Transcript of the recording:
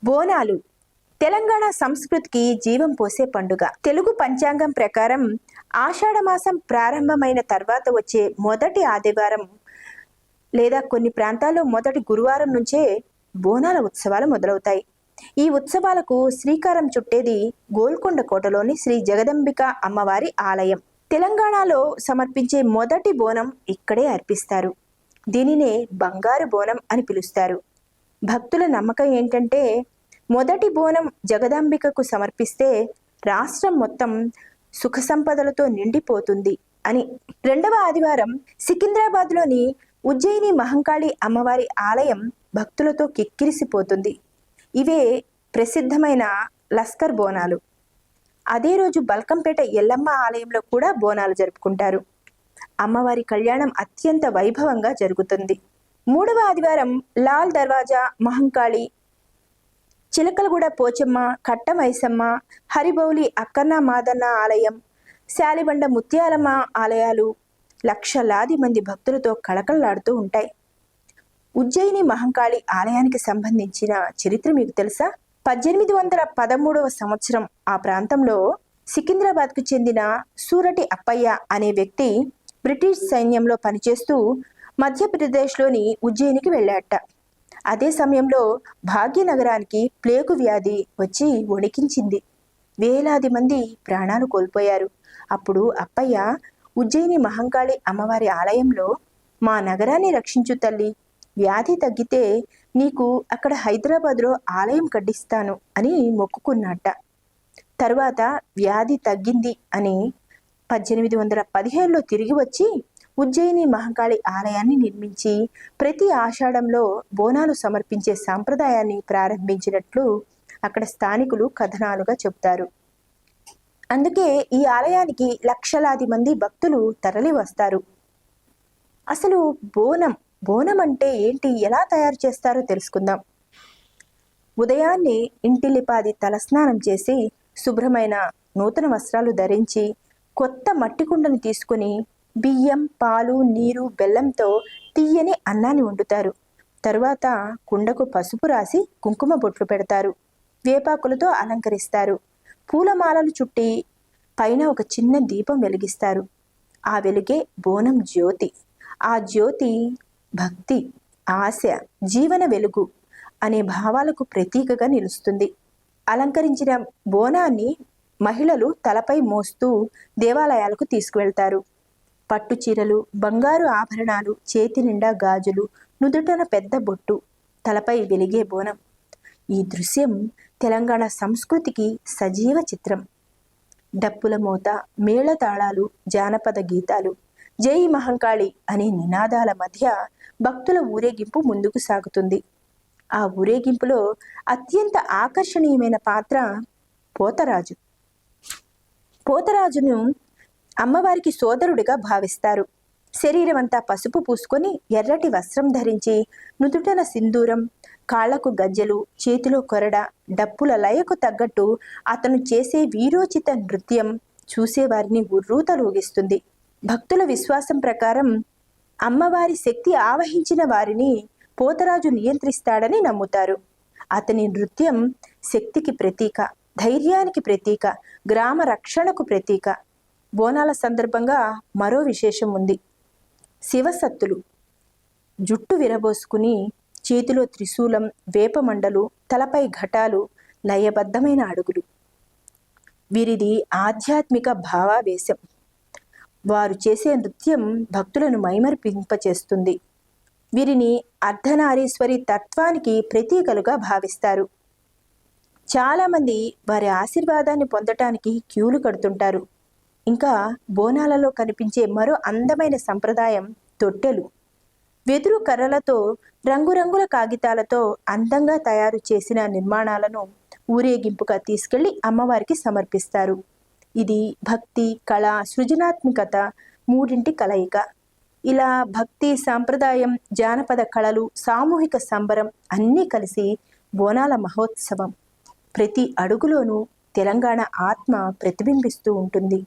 బోనాలు తెలంగాణ సంస్కృతికి జీవం పోసే పండుగ. తెలుగు పంచాంగం ప్రకారం ఆషాఢమాసం ప్రారంభమైన తర్వాత వచ్చే మొదటి ఆదివారం లేదా కొన్ని ప్రాంతాల్లో మొదటి గురువారం నుంచే బోనాల ఉత్సవాలు మొదలవుతాయి. ఈ ఉత్సవాలకు శ్రీకారం చుట్టేది గోల్కొండ కోటలోని శ్రీ జగదంబిక అమ్మవారి ఆలయం. తెలంగాణలో సమర్పించే మొదటి బోనం ఇక్కడే అర్పిస్తారు. దీనినే బంగారు బోనం అని పిలుస్తారు. భక్తుల నమ్మకం ఏంటంటే మొదటి బోనం జగదాంబికకు సమర్పిస్తే రాష్ట్రం మొత్తం సుఖ సంపదలతో నిండిపోతుంది అని. రెండవ ఆదివారం సికింద్రాబాద్లోని ఉజ్జయిని మహంకాళి అమ్మవారి ఆలయం భక్తులతో కిక్కిరిసిపోతుంది. ఇవే ప్రసిద్ధమైన లస్కర్ బోనాలు. అదే రోజు బల్కంపేట ఎల్లమ్మ ఆలయంలో కూడా బోనాలు జరుపుకుంటారు. అమ్మవారి కళ్యాణం అత్యంత వైభవంగా జరుగుతుంది. మూడవ ఆదివారం లాల్ దర్వాజా మహంకాళి, చిలకలగూడ పోచమ్మ, కట్ట మైసమ్మ, హరిబౌలి అక్కన్న మాదన్న ఆలయం, శాలిబండ ముత్యాలమ్మ ఆలయాలు లక్షలాది మంది భక్తులతో కళకళలాడుతూ ఉంటాయి. ఉజ్జయిని మహంకాళి ఆలయానికి సంబంధించిన చరిత్ర మీకు తెలుసా? 1813వ సంవత్సరం ఆ ప్రాంతంలో సికింద్రాబాద్కు చెందిన సూరటి అప్పయ్య అనే వ్యక్తి బ్రిటిష్ సైన్యంలో పనిచేస్తూ మధ్యప్రదేశ్లోని ఉజ్జయినికి వెళ్ళాట. అదే సమయంలో భాగ్యనగరానికి ప్లేగు వ్యాధి వచ్చి వణికించింది. వేలాది మంది ప్రాణాలు కోల్పోయారు. అప్పుడు అప్పయ్య ఉజ్జయిని మహంకాళి అమ్మవారి ఆలయంలో, మా నగరాన్ని రక్షించు తల్లి, వ్యాధి తగ్గితే నీకు అక్కడ హైదరాబాద్లో ఆలయం కట్టిస్తాను అని మొక్కుకున్నట్ట. తరువాత వ్యాధి తగ్గింది అని 1817లో తిరిగి వచ్చి ఉజ్జయిని మహంకాళి ఆలయాన్ని నిర్మించి ప్రతి ఆషాఢంలో బోనాలు సమర్పించే సాంప్రదాయాన్ని ప్రారంభించినట్లు అక్కడ స్థానికులు కథనాలుగా చెబుతారు. అందుకే ఈ ఆలయానికి లక్షలాది మంది భక్తులు తరలి వస్తారు. అసలు బోనం అంటే ఏంటి, ఎలా తయారు చేస్తారో తెలుసుకుందాం. ఉదయాన్నే ఇంటిల్లిపాది తలస్నానం చేసి శుభ్రమైన నూతన వస్త్రాలు ధరించి కొత్త మట్టి కుండను తీసుకుని బియ్యం, పాలు, నీరు, బెల్లంతో తీయని అన్నాన్ని వండుతారు. తరువాత కుండకు పసుపు రాసి కుంకుమ బొట్లు పెడతారు. వేపాకులతో అలంకరిస్తారు. పూలమాలలు చుట్టి పైన ఒక చిన్న దీపం వెలిగిస్తారు. ఆ వెలుగే బోనం జ్యోతి. ఆ జ్యోతి భక్తి, ఆశ, జీవన వెలుగు అనే భావాలకు ప్రతీకగా నిలుస్తుంది. అలంకరించిన బోనాన్ని మహిళలు తలపై మోస్తూ దేవాలయాలకు తీసుకువెళ్తారు. పట్టు చీరలు, బంగారు ఆభరణాలు, చేతి నిండా గాజులు, నుదుటన పెద్ద బొట్టు, తలపై వెలిగే బోనం. ఈ దృశ్యం తెలంగాణ సంస్కృతికి సజీవ చిత్రం. డప్పుల మోత, మేళతాళాలు, జానపద గీతాలు, జై మహంకాళి అనే నినాదాల మధ్య భక్తుల ఊరేగింపు ముందుకు సాగుతుంది. ఆ ఊరేగింపులో అత్యంత ఆకర్షణీయమైన పాత్ర పోతరాజు. పోతరాజును అమ్మవారికి సోదరుడిగా భావిస్తారు. శరీరమంతా పసుపు పూసుకొని ఎర్రటి వస్త్రం ధరించి నుదుటన సింధూరం, కాళ్లకు గజ్జెలు, చేతిలో కొరడ, డప్పుల లయకు తగ్గట్టు అతను చేసే వీరోచిత నృత్యం చూసేవారిని ఉర్రూతలూగిస్తుంది. భక్తుల విశ్వాసం ప్రకారం అమ్మవారి శక్తి ఆవహించిన వారిని పోతరాజు నియంత్రిస్తాడని నమ్ముతారు. అతని నృత్యం శక్తికి ప్రతీక, ధైర్యానికి ప్రతీక, గ్రామ రక్షణకు ప్రతీక. బోనాల సందర్భంగా మరో విశేషం ఉంది. శివసత్తులు జుట్టు విరబోసుకుని చేతిలో త్రిశూలం, వేపమండలు, తలపై ఘటాలు, లయబద్ధమైన అడుగులు. వీరిది ఆధ్యాత్మిక భావావేశం. వారు చేసే నృత్యం భక్తులను మైమరిపింపచేస్తుంది. వీరిని అర్ధనారీశ్వరి తత్వానికి ప్రతీకలుగా భావిస్తారు. చాలామంది వారి ఆశీర్వాదాన్ని పొందటానికి క్యూలు కడుతుంటారు. ఇంకా బోనాలలో కనిపించే మరో అందమైన సంప్రదాయం తొట్టెలు. వెదురు కర్రలతో, రంగురంగుల కాగితాలతో అందంగా తయారు చేసిన నిర్మాణాలను ఊరేగింపుగా తీసుకెళ్లి అమ్మవారికి సమర్పిస్తారు. ఇది భక్తి, కళ, సృజనాత్మకత మూడింటి కలయిక. ఇలా భక్తి, సాంప్రదాయం, జానపద కళలు, సామూహిక సంబరం అన్నీ కలిసి బోనాల మహోత్సవం. ప్రతి అడుగులోనూ తెలంగాణ ఆత్మ ప్రతిబింబిస్తూ ఉంటుంది.